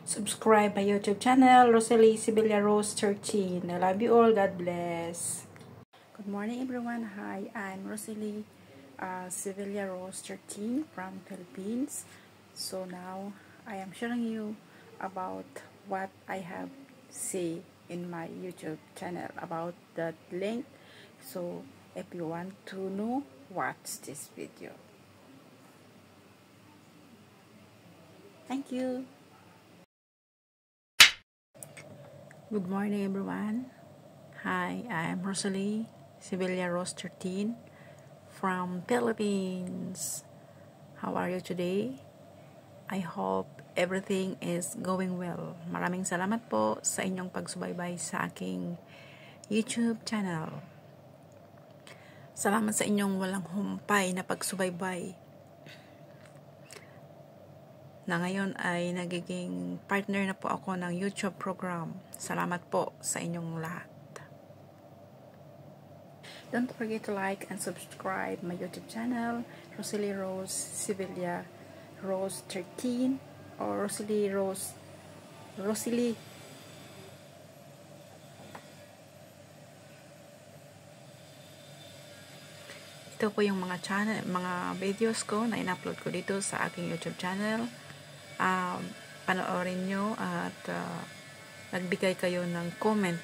subscribe my YouTube channel, Rosalie Sibilia Rose 13. I love you all. God bless. Good morning, everyone. Hi, I'm Rosalie Sibilia Rose 13 from Philippines. So now I am sharing you about what I have say in my YouTube channel about that link. So if you want to know, watch this video. Thank you. Good morning, everyone. Hi, I'm Rosalie Sibilia Rose 13 from Philippines. How are you today? I hope everything is going well. Maraming salamat po sa inyong pagsubaybay sa aking YouTube channel. Salamat sa inyong walang humpay na pagsubaybay na ngayon ay nagiging partner na po ako ng YouTube program. Salamat po sa inyong lahat. Don't forget to like and subscribe my YouTube channel, Rosalie Rose Sibilia Rose 13 or Rosalie. Ito po yung mga videos ko na in-upload ko dito sa aking YouTube channel. Panoorin nyo at magbigay kayo ng comment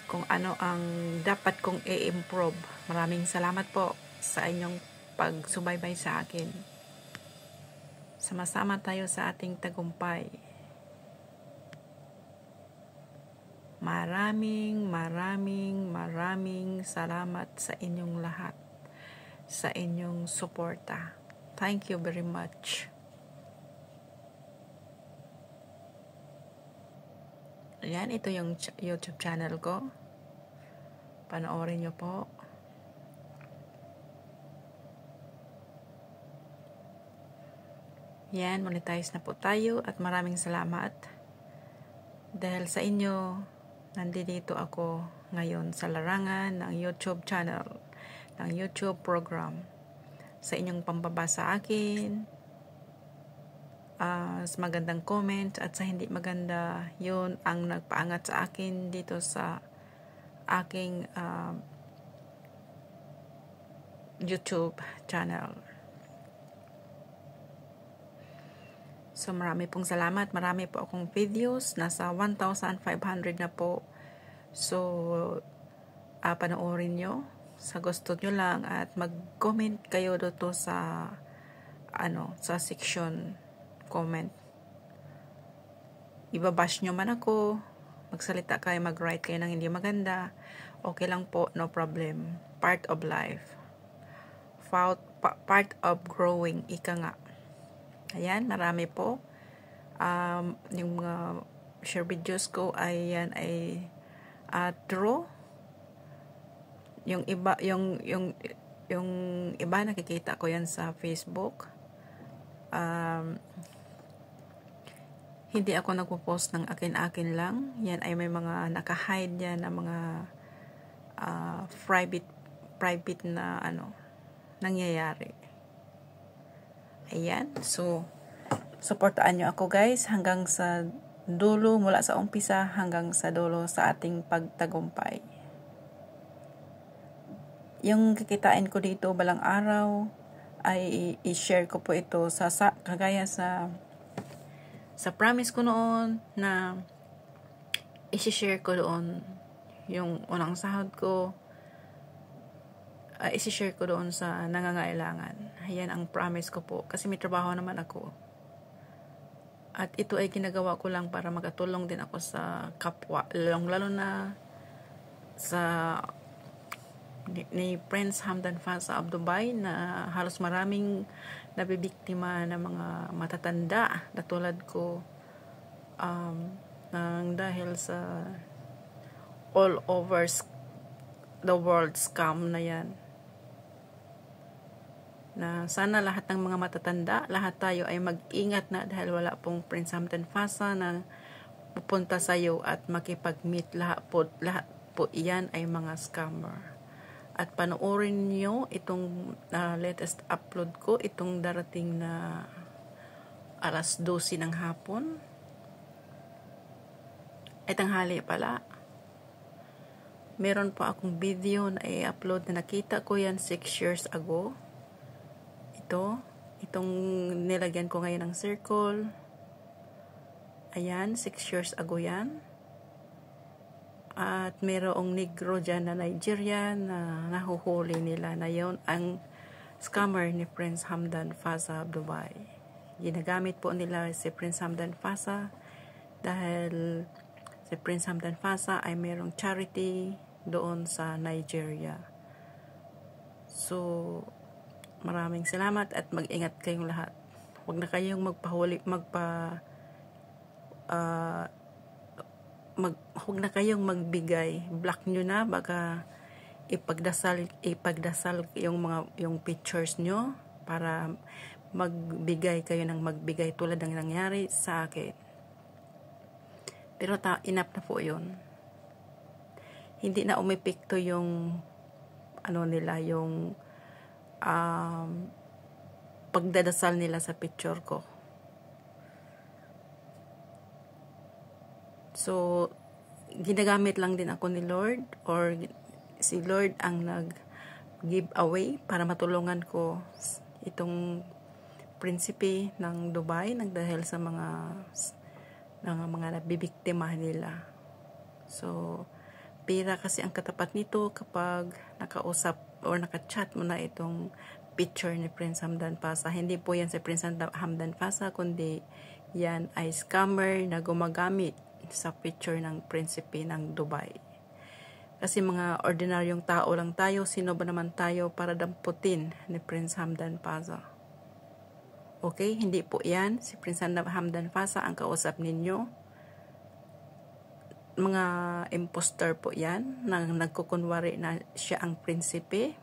kung ano ang dapat kong i-improve. Maraming salamat po sa inyong pagsubaybay sa akin. Sama-sama tayo sa ating tagumpay. Maraming salamat sa inyong lahat, sa inyong suporta. Thank you very much. Ayan, ito yung YouTube channel ko. Panoorin nyo po. Yan, monetize na po tayo at maraming salamat. Dahil sa inyo, nandito ako ngayon sa larangan ng YouTube channel, ng YouTube program. Sa inyong pambaba sa akin, sa magandang comment at sa hindi maganda, yun ang nagpaangat sa akin dito sa aking YouTube channel. So marami pong salamat. Marami po akong videos. Nasa 1,500 na po. So panoorin nyo sa gusto nyo lang at mag-comment kayo dito sa sa section comment. Ibabash nyo man ako, magsalita kayo, mag-write kayo ng hindi maganda, okay lang po, no problem. Part of life. Part of growing, ika nga. Ayan, marami po. Yung mga share videos ko ay true. Yung iba nakikita ko yan sa Facebook. Hindi ako nagpo-post ng akin-akin lang. Yan ay may mga naka-hide yan na mga private na nangyayari. Ayan. So, supportaan nyo ako guys hanggang sa dulo, mula sa umpisa hanggang sa dulo sa ating pagtagumpay. Yung kikitain ko dito balang araw ay i-share ko po ito kagaya sa promise ko noon na i-share ko doon yung unang sahod ko, i-share ko doon sa nangangailangan. Ayan ang promise ko po kasi may trabaho naman ako. At ito ay ginagawa ko lang para makatulong din ako sa kapwa, lalo na sa ni Prince Hamdan Fasa of Dubai na halos maraming nabibiktima na mga matatanda na tulad ko dahil sa all over the world scam na yan. Na sana lahat ng mga matatanda, lahat tayo ay mag-ingat na dahil wala pong Prince Hamdan Fasa na pupunta sa iyo at makipag-meet. Lahat po iyan ay mga scammer. At panoorin niyo itong latest upload ko, itong darating na alas 12 ng hapon. Ay tanghali pala. Meron pa akong video na i-upload na nakita ko yan 6 years ago. Itong nilagyan ko ngayon ng circle. Ayan, 6 years ago yan. At mayroong negro dyan na Nigerian na nahuhuli nila na yon ang scammer ni Prince Hamdan Faza Dubai. Ginagamit po nila si Prince Hamdan Faza dahil si Prince Hamdan Faza ay mayroong charity doon sa Nigeria. So, maraming salamat at mag-ingat kayong lahat. Huwag na kayong huwag na kayong magbigay. Block nyo na, baka ipagdasal yung pictures nyo para magbigay kayo ng magbigay tulad ng nangyari sa akin. Pero enough na po yun. Hindi na umepekto yung yung pagdadasal nila sa picture ko. So, ginagamit lang din ako ni Lord, or si Lord ang nag-give away para matulungan ko itong prinsipe ng Dubai dahil sa mga nabibiktima nila. So, pira kasi ang katapat nito kapag nakausap or nakachat mo na itong picture ni Prince Hamdan Faza. Hindi po yan si Prince Hamdan Faza, kundi yan ay scammer na gumagamit sa picture ng prinsipe ng Dubai. Kasi mga ordinaryong tao lang tayo, sino ba naman tayo para damputin ni Prince Hamdan Faza? Okay, hindi po yan si Prince Hamdan Faza ang kausap ninyo. Mga imposter po yan na nagkukunwari na siya ang prinsipe,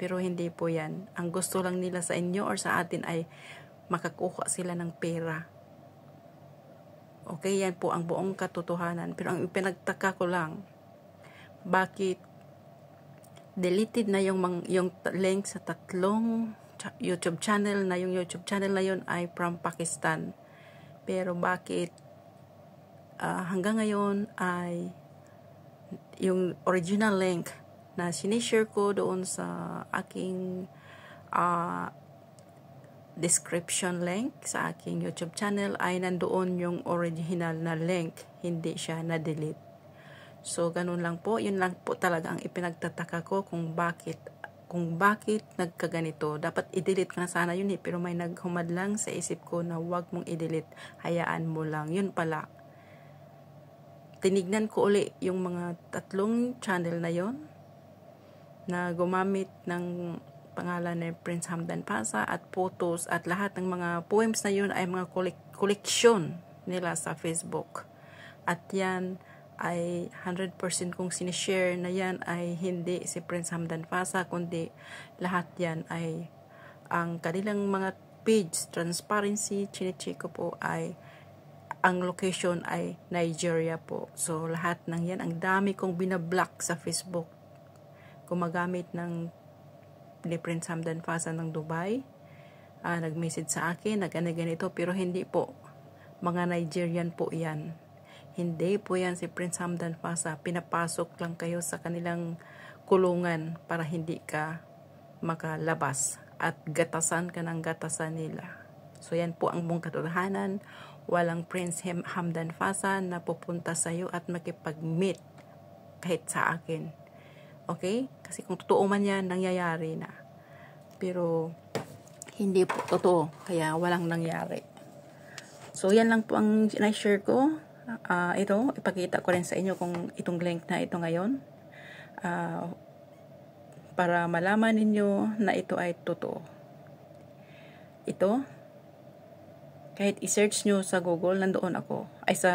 pero hindi po yan. Ang gusto lang nila sa inyo or sa atin ay makakuha sila ng pera. Okay, yan po ang buong katotohanan. Pero ang pinagtaka ko lang, bakit deleted na yung link sa 3 YouTube channel na yung YouTube channel na yun ay from Pakistan. Pero bakit hanggang ngayon ay yung original link na sinishare ko doon sa aking description link sa aking YouTube channel ay nandoon yung original na link, hindi siya na-delete. So, ganun lang po. Yun lang po talaga ang ipinagtataka ko kung bakit nagkaganito. Dapat i-delete ka na sana yun pero may naghumad lang sa isip ko na wag mong i-delete. Hayaan mo lang. Yun pala. Tinignan ko uli yung mga 3 channel na yon na gumamit ng pangalan ni Prince Hamdan Faza at photos at lahat ng mga poems na yun ay mga koleksyon nila sa Facebook. At yan ay 100% kong sinishare na yan ay hindi si Prince Hamdan Faza, kundi lahat yan ay ang kanilang mga page transparency, chinecheck ko po ay ang location ay Nigeria po. So lahat ng yan, ang dami kong binablock sa Facebook gumagamit ng ni Prince Hamdan Faza ng Dubai. Nag-message sa akin na ganito, pero hindi po. Mga Nigerian po yan. Hindi po yan si Prince Hamdan Faza. Pinapasok lang kayo sa kanilang kulungan para hindi ka makalabas at gatasan ka ng gatasan nila. So yan po ang buong katotohanan. Walang Prince Hamdan Faza na pupunta sa iyo at makipag-meet kahit sa akin. Okay? Kasi kung totoo man yan, nangyayari na. Pero, hindi po totoo. Kaya, walang nangyari. So, yan lang po ang na-share ko. Ito, ipakita ko rin sa inyo kung itong link na ito ngayon. Para malaman ninyo na ito ay totoo. Ito, kahit i-search nyo sa Google, nandoon ako. Ay, sa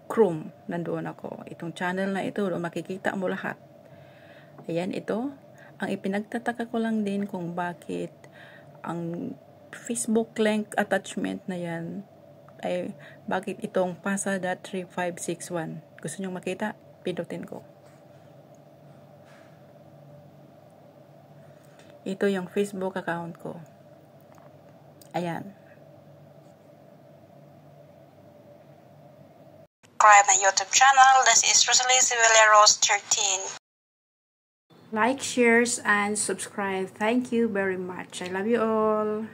Chrome, nandoon ako. Itong channel na ito, makikita mo lahat. Ayan, ito. Ang ipinagtataka ko lang din kung bakit ang Facebook link attachment na yan ay bakit itong pasa.3561. Gusto nyo makita? Pindutin ko. Ito yung Facebook account ko. Ayan. subscribe my YouTube channel. This is Rosalie Sevilla Rose 13. Like, shares, and subscribe. Thank you very much. I love you all.